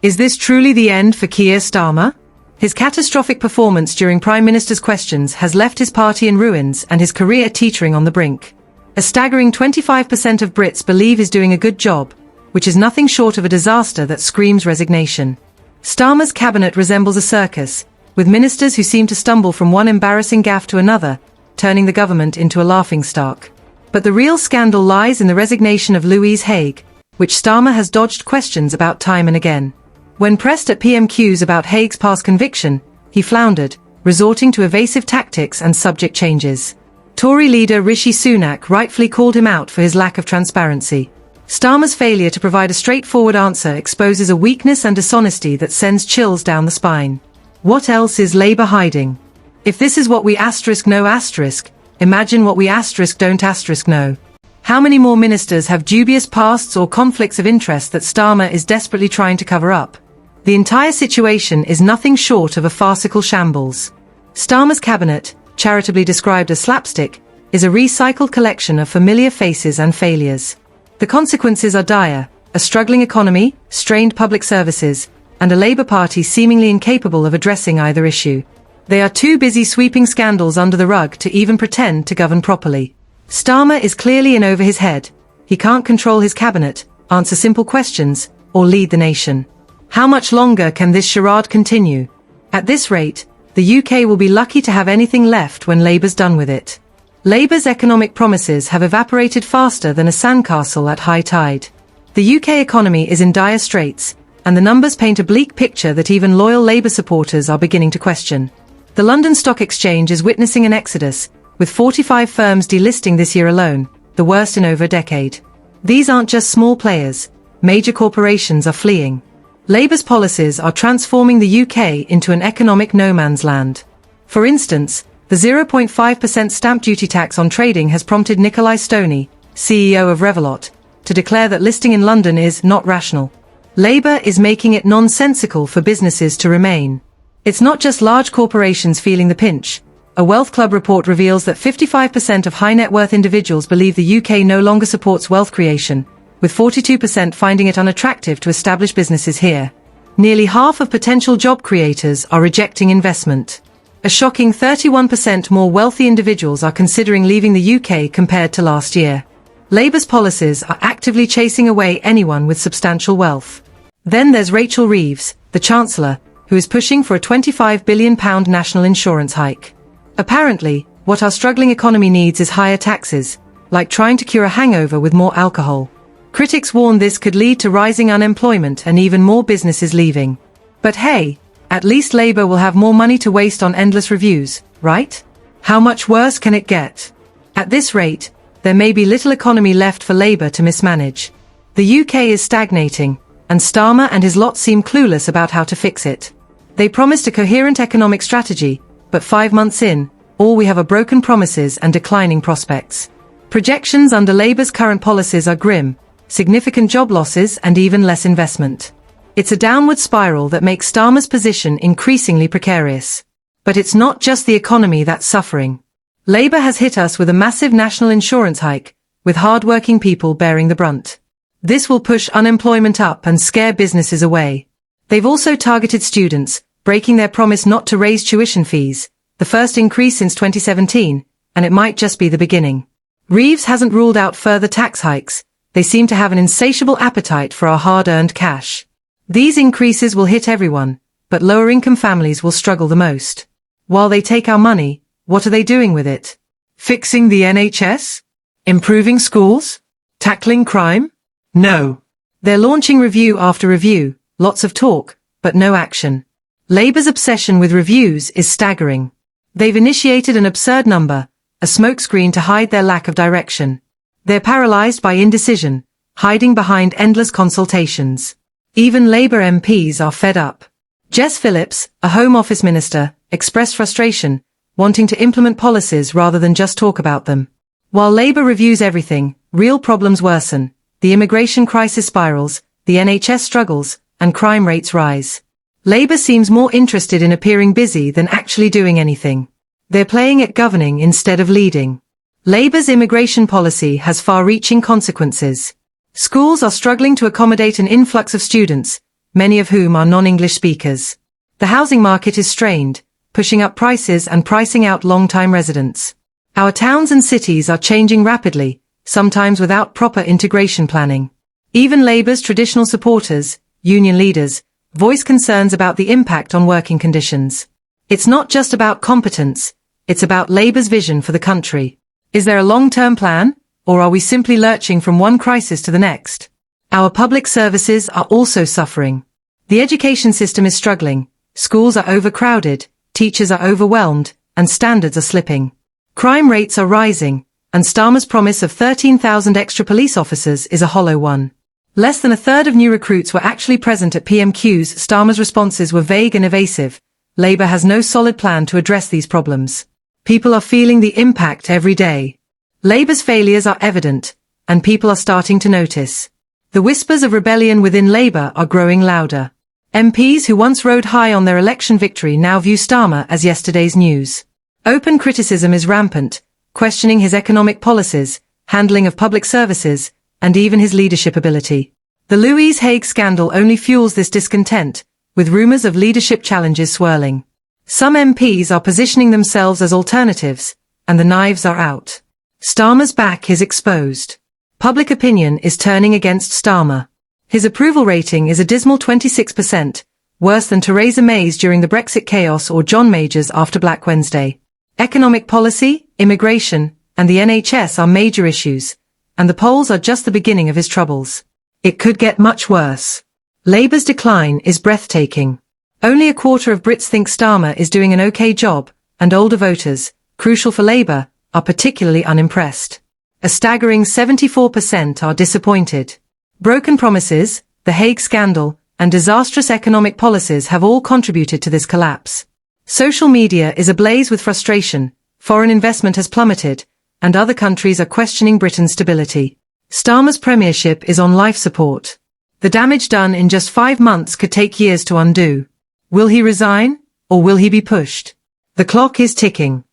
Is this truly the end for Keir Starmer? His catastrophic performance during Prime Minister's questions has left his party in ruins and his career teetering on the brink. A staggering 25% of Brits believe he's doing a good job, which is nothing short of a disaster that screams resignation. Starmer's cabinet resembles a circus, with ministers who seem to stumble from one embarrassing gaffe to another, turning the government into a laughingstock. But the real scandal lies in the resignation of Louise Haigh, which Starmer has dodged questions about time and again. When pressed at PMQs about Haig's past conviction, he floundered, resorting to evasive tactics and subject changes. Tory leader Rishi Sunak rightfully called him out for his lack of transparency. Starmer's failure to provide a straightforward answer exposes a weakness and dishonesty that sends chills down the spine. What else is Labour hiding? If this is what we know, imagine what we don't know. How many more ministers have dubious pasts or conflicts of interest that Starmer is desperately trying to cover up? The entire situation is nothing short of a farcical shambles. Starmer's cabinet, charitably described as slapstick, is a recycled collection of familiar faces and failures. The consequences are dire: a struggling economy, strained public services, and a Labour Party seemingly incapable of addressing either issue. They are too busy sweeping scandals under the rug to even pretend to govern properly. Starmer is clearly in over his head. He can't control his cabinet, answer simple questions, or lead the nation. How much longer can this charade continue? At this rate, the UK will be lucky to have anything left when Labour's done with it. Labour's economic promises have evaporated faster than a sandcastle at high tide. The UK economy is in dire straits, and the numbers paint a bleak picture that even loyal Labour supporters are beginning to question. The London Stock Exchange is witnessing an exodus, with 45 firms delisting this year alone, the worst in over a decade. These aren't just small players. Major corporations are fleeing. Labour's policies are transforming the UK into an economic no-man's land. For instance, the 0.5% stamp duty tax on trading has prompted Nikolai Stoney, CEO of Revolut, to declare that listing in London is not rational. Labour is making it nonsensical for businesses to remain. It's not just large corporations feeling the pinch. A Wealth Club report reveals that 55% of high-net-worth individuals believe the UK no longer supports wealth creation, with 42% finding it unattractive to establish businesses here. Nearly half of potential job creators are rejecting investment. A shocking 31% more wealthy individuals are considering leaving the UK compared to last year. Labour's policies are actively chasing away anyone with substantial wealth. Then there's Rachel Reeves, the Chancellor, who is pushing for a £25 billion national insurance hike. Apparently, what our struggling economy needs is higher taxes, like trying to cure a hangover with more alcohol. Critics warn this could lead to rising unemployment and even more businesses leaving. But hey, at least Labour will have more money to waste on endless reviews, right? How much worse can it get? At this rate, there may be little economy left for Labour to mismanage. The UK is stagnating, and Starmer and his lot seem clueless about how to fix it. They promised a coherent economic strategy, but 5 months in, all we have are broken promises and declining prospects. Projections under Labour's current policies are grim: significant job losses and even less investment. It's a downward spiral that makes Starmer's position increasingly precarious. But it's not just the economy that's suffering. Labour has hit us with a massive national insurance hike, with hard-working people bearing the brunt. This will push unemployment up and scare businesses away. They've also targeted students, breaking their promise not to raise tuition fees, the first increase since 2017, and it might just be the beginning. Reeves hasn't ruled out further tax hikes. They seem to have an insatiable appetite for our hard-earned cash. These increases will hit everyone, but lower-income families will struggle the most. While they take our money, what are they doing with it? Fixing the NHS? Improving schools? Tackling crime? No. They're launching review after review, lots of talk, but no action. Labour's obsession with reviews is staggering. They've initiated an absurd number, a smokescreen to hide their lack of direction. They're paralysed by indecision, hiding behind endless consultations. Even Labour MPs are fed up. Jess Phillips, a Home Office minister, expressed frustration, wanting to implement policies rather than just talk about them. While Labour reviews everything, real problems worsen. The immigration crisis spirals, the NHS struggles, and crime rates rise. Labour seems more interested in appearing busy than actually doing anything. They're playing at governing instead of leading. Labour's immigration policy has far-reaching consequences. Schools are struggling to accommodate an influx of students, many of whom are non-English speakers. The housing market is strained, pushing up prices and pricing out long-time residents. Our towns and cities are changing rapidly, sometimes without proper integration planning. Even Labour's traditional supporters, union leaders, voice concerns about the impact on working conditions. It's not just about competence, it's about Labour's vision for the country. Is there a long-term plan, or are we simply lurching from one crisis to the next? Our public services are also suffering. The education system is struggling, schools are overcrowded, teachers are overwhelmed, and standards are slipping. Crime rates are rising, and Starmer's promise of 13,000 extra police officers is a hollow one. Less than a third of new recruits were actually present at PMQs. Starmer's responses were vague and evasive. Labour has no solid plan to address these problems. People are feeling the impact every day. Labour's failures are evident, and people are starting to notice. The whispers of rebellion within Labour are growing louder. MPs who once rode high on their election victory now view Starmer as yesterday's news. Open criticism is rampant, questioning his economic policies, handling of public services, and even his leadership ability. The Louise Haigh scandal only fuels this discontent, with rumours of leadership challenges swirling. Some MPs are positioning themselves as alternatives, and the knives are out. Starmer's back is exposed. Public opinion is turning against Starmer. His approval rating is a dismal 26%, worse than Theresa May's during the Brexit chaos or John Major's after Black Wednesday. Economic policy, immigration, and the NHS are major issues, and the polls are just the beginning of his troubles. It could get much worse. Labour's decline is breathtaking. Only a quarter of Brits think Starmer is doing an okay job, and older voters, crucial for Labour, are particularly unimpressed. A staggering 74% are disappointed. Broken promises, the Hague scandal, and disastrous economic policies have all contributed to this collapse. Social media is ablaze with frustration, foreign investment has plummeted, and other countries are questioning Britain's stability. Starmer's premiership is on life support. The damage done in just 5 months could take years to undo. Will he resign, or will he be pushed? The clock is ticking.